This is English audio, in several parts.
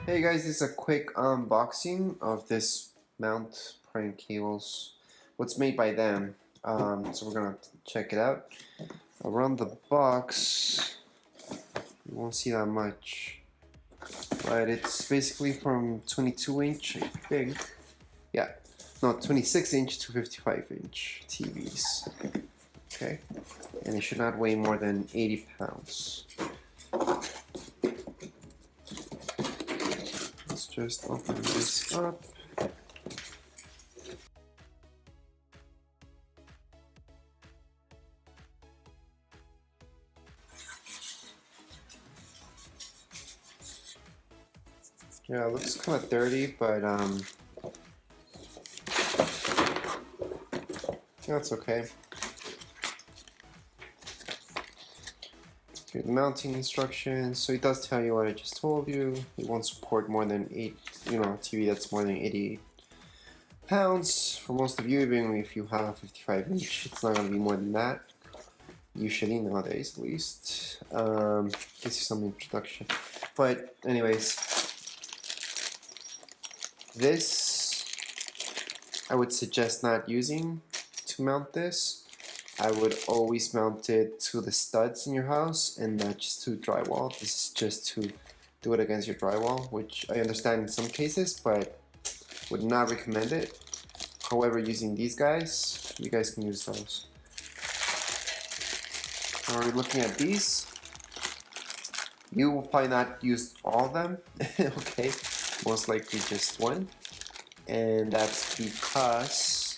Hey guys, this is a quick unboxing of this mount PrimeCables. What's made by them. So we're gonna check it out. Around the box, you won't see that much, but it's basically from 22-inch, I think. Yeah, no, 26-inch to 55-inch TVs. Okay, and it should not weigh more than 80 pounds. Just open this up. Yeah, it looks kind of dirty, but that's okay. Okay, the mounting instructions. So it does tell you what I just told you. It won't support more than a TV that's more than 80 pounds. For most of you, even if you have 55-inch, it's not gonna be more than that. Usually nowadays, at least. Gives you some introduction. But anyways, this I would suggest not using to mount this. I would always mount it to the studs in your house and not just to drywall. This is just to do it against your drywall, which I understand in some cases, but would not recommend it. However, using these guys, you guys can use those. Now we're looking at these. You will probably not use all of them, okay? Most likely just one. And that's because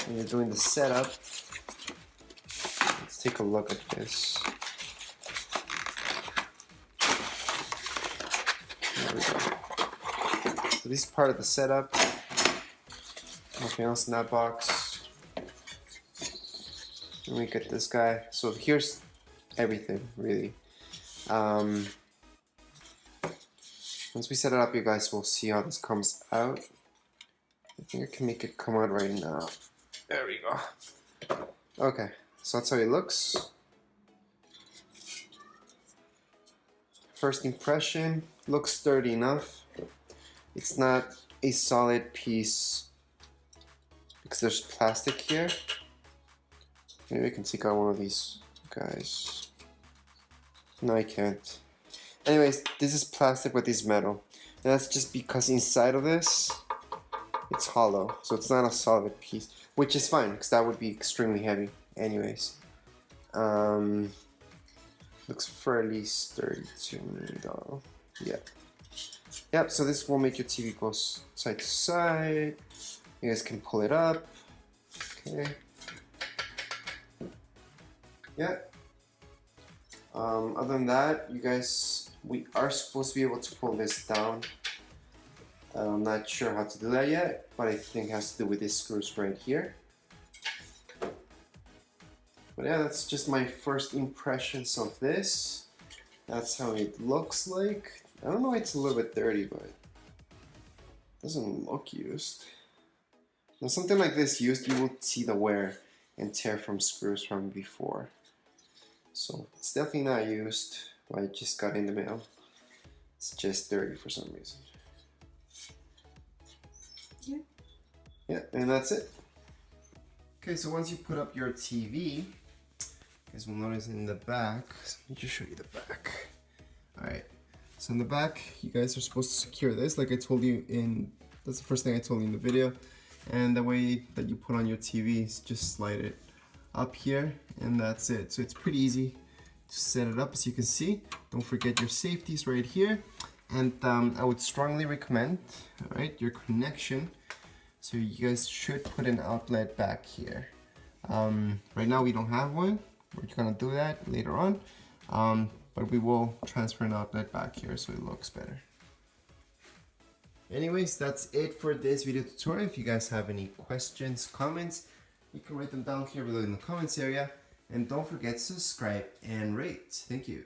when you're doing the setup, let's take a look at this. There we go. So this is part of the setup. Nothing else in that box. Let me get this guy. So here's everything, really. Once we set it up, you guys will see how this comes out. I think I can make it come out right now. There we go. Okay, so that's how it looks. First impression, looks sturdy enough. It's not a solid piece because there's plastic here. Maybe I can take out one of these guys. No, I can't. Anyways, this is plastic, but this is metal. And that's just because inside of this, it's hollow. So it's not a solid piece, which is fine, because that would be extremely heavy. Anyways. Looks fairly sturdy to me, though. Yeah. Yep, so this will make your TV go side to side. You guys can pull it up. Okay. Yeah. Other than that, you guys, we are supposed to be able to pull this down. I'm not sure how to do that yet, but I think it has to do with these screws right here. But yeah, that's just my first impressions of this. That's how it looks like. I don't know, it's a little bit dirty, but it doesn't look used. Now something like this used, you will see the wear and tear from screws from before. So it's definitely not used. I just got in the mail. It's just dirty for some reason. Yeah, and that's it. Okay, so once you put up your TV, you guys will notice in the back, let me just show you the back. Alright, so in the back, you guys are supposed to secure this, like I told you that's the first thing I told you in the video. And the way that you put on your TV is just slide it up here, and that's it. So it's pretty easy to set it up, as you can see. Don't forget your safeties right here. And I would strongly recommend, alright, your connection. So you guys should put an outlet back here. Right now we don't have one. We're gonna do that later on. But we will transfer an outlet back here so it looks better. Anyways, that's it for this video tutorial. If you guys have any questions, comments, you can write them down here below in the comments area. And don't forget to subscribe and rate. Thank you.